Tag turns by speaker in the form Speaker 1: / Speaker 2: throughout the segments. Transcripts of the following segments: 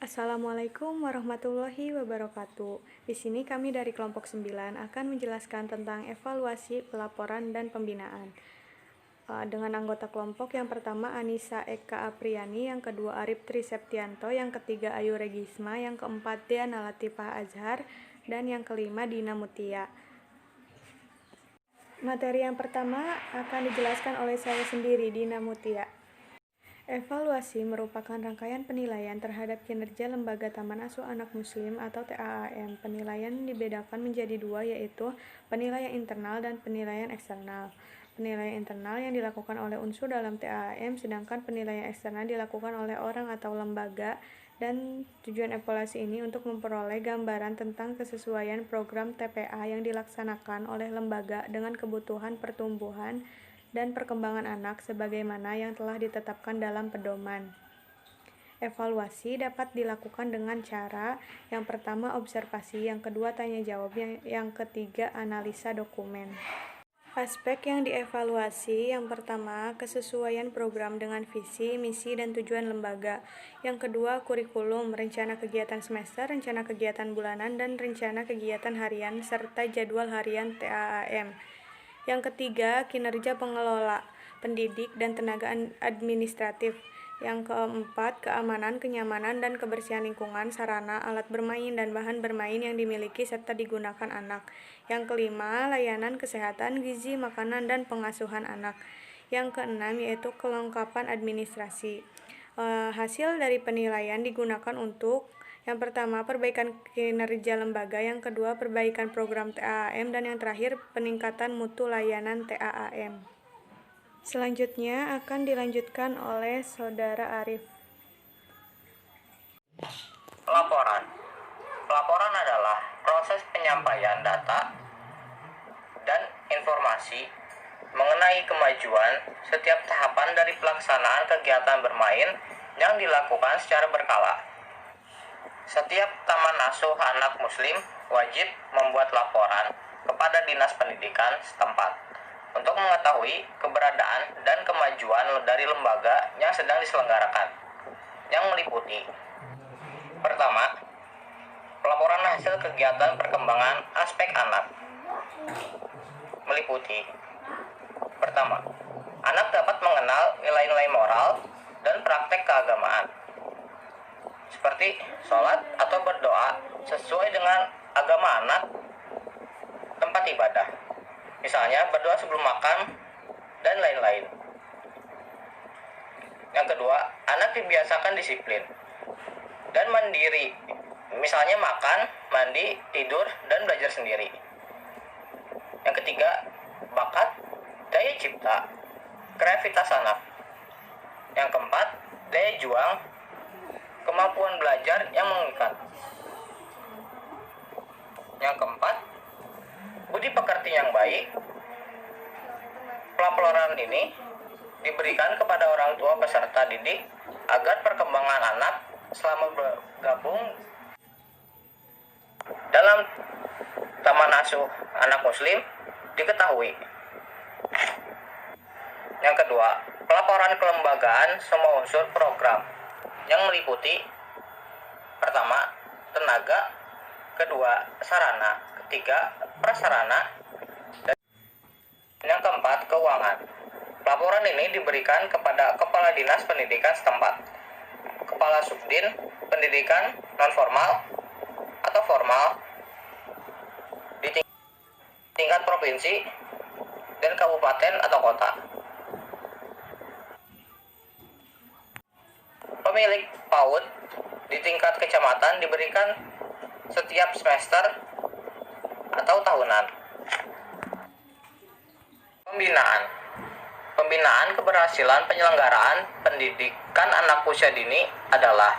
Speaker 1: Assalamualaikum warahmatullahi wabarakatuh. Di sini kami dari kelompok 9 akan menjelaskan tentang evaluasi, pelaporan, dan pembinaan. Dengan anggota kelompok yang pertama Anissa Eka Apriani, yang kedua Arif Triseptianto, yang ketiga Ayu Regisma, yang keempat Diana Latifah Azhar, dan yang kelima Dina Mutia. Materi yang pertama akan dijelaskan oleh saya sendiri, Dina Mutia. Evaluasi merupakan rangkaian penilaian terhadap kinerja Lembaga Taman Asuh Anak Muslim atau TAAM. Penilaian dibedakan menjadi dua, yaitu penilaian internal dan penilaian eksternal. Penilaian internal yang dilakukan oleh unsur dalam TAAM, sedangkan penilaian eksternal dilakukan oleh orang atau lembaga, dan tujuan evaluasi ini untuk memperoleh gambaran tentang kesesuaian program TPA yang dilaksanakan oleh lembaga dengan kebutuhan pertumbuhan dan perkembangan anak sebagaimana yang telah ditetapkan dalam pedoman. Evaluasi dapat dilakukan dengan cara yang pertama observasi, yang kedua tanya jawab, yang ketiga analisa dokumen. Aspek yang dievaluasi yang pertama kesesuaian program dengan visi, misi, dan tujuan lembaga. Yang kedua kurikulum, rencana kegiatan semester, rencana kegiatan bulanan, dan rencana kegiatan harian serta jadwal harian TAAM. Yang ketiga, kinerja pengelola, pendidik, dan tenaga administratif. Yang keempat, keamanan, kenyamanan, dan kebersihan lingkungan, sarana, alat bermain, dan bahan bermain yang dimiliki serta digunakan anak. Yang kelima, layanan kesehatan, gizi, makanan, dan pengasuhan anak. Yang keenam, yaitu kelengkapan administrasi. Hasil dari penilaian digunakan untuk yang pertama, perbaikan kinerja lembaga, yang kedua, perbaikan program TAAM, dan yang terakhir, peningkatan mutu layanan TAAM. Selanjutnya akan dilanjutkan oleh Saudara Arif.
Speaker 2: Pelaporan. Pelaporan adalah proses penyampaian data dan informasi mengenai kemajuan setiap tahapan dari pelaksanaan kegiatan bermain yang dilakukan secara berkala. Setiap taman asuh anak muslim wajib membuat laporan kepada Dinas Pendidikan setempat untuk mengetahui keberadaan dan kemajuan dari lembaga yang sedang diselenggarakan, yang meliputi: pertama, pelaporan hasil kegiatan perkembangan aspek anak, meliputi: pertama, anak dapat mengenal nilai-nilai moral dan praktek keagamaan, seperti sholat atau berdoa sesuai dengan agama anak, tempat ibadah, misalnya berdoa sebelum makan, dan lain-lain. Yang kedua, anak dibiasakan disiplin dan mandiri, misalnya makan, mandi, tidur, dan belajar sendiri. Yang ketiga, bakat, daya cipta, kreativitas anak. Yang keempat, daya juang, kemampuan belajar yang mengikat. Yang keempat, budi pekerti yang baik. Pelaporan ini diberikan kepada orang tua peserta didik agar perkembangan anak selama bergabung dalam taman asuh anak muslim diketahui. Yang kedua, pelaporan kelembagaan semua unsur program yang meliputi: pertama, tenaga, kedua, sarana, ketiga, prasarana, dan yang keempat, keuangan. Laporan ini diberikan kepada Kepala Dinas Pendidikan setempat, Kepala Subdin Pendidikan non-formal atau formal di tingkat provinsi dan kabupaten atau kota. Pemilik PAUD di tingkat kecamatan diberikan setiap semester atau tahunan. Pembinaan keberhasilan penyelenggaraan pendidikan anak usia dini adalah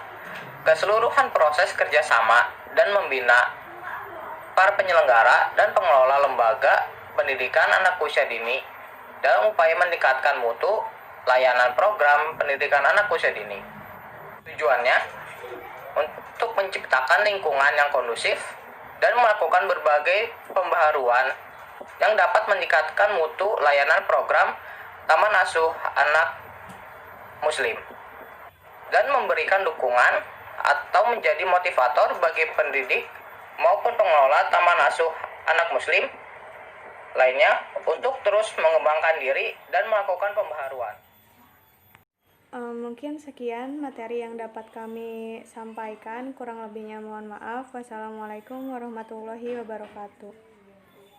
Speaker 2: keseluruhan proses kerjasama dan membina para penyelenggara dan pengelola lembaga pendidikan anak usia dini dalam upaya meningkatkan mutu layanan program pendidikan anak usia dini. Tujuannya untuk menciptakan lingkungan yang kondusif dan melakukan berbagai pembaharuan yang dapat meningkatkan mutu layanan program Taman Asuh Anak Muslim dan memberikan dukungan atau atau menjadi motivator bagi pendidik maupun pengelola taman asuh anak muslim lainnya untuk terus mengembangkan diri dan melakukan pembaharuan.
Speaker 1: Mungkin sekian materi yang dapat kami sampaikan, kurang lebihnya mohon maaf. Wassalamualaikum warahmatullahi wabarakatuh.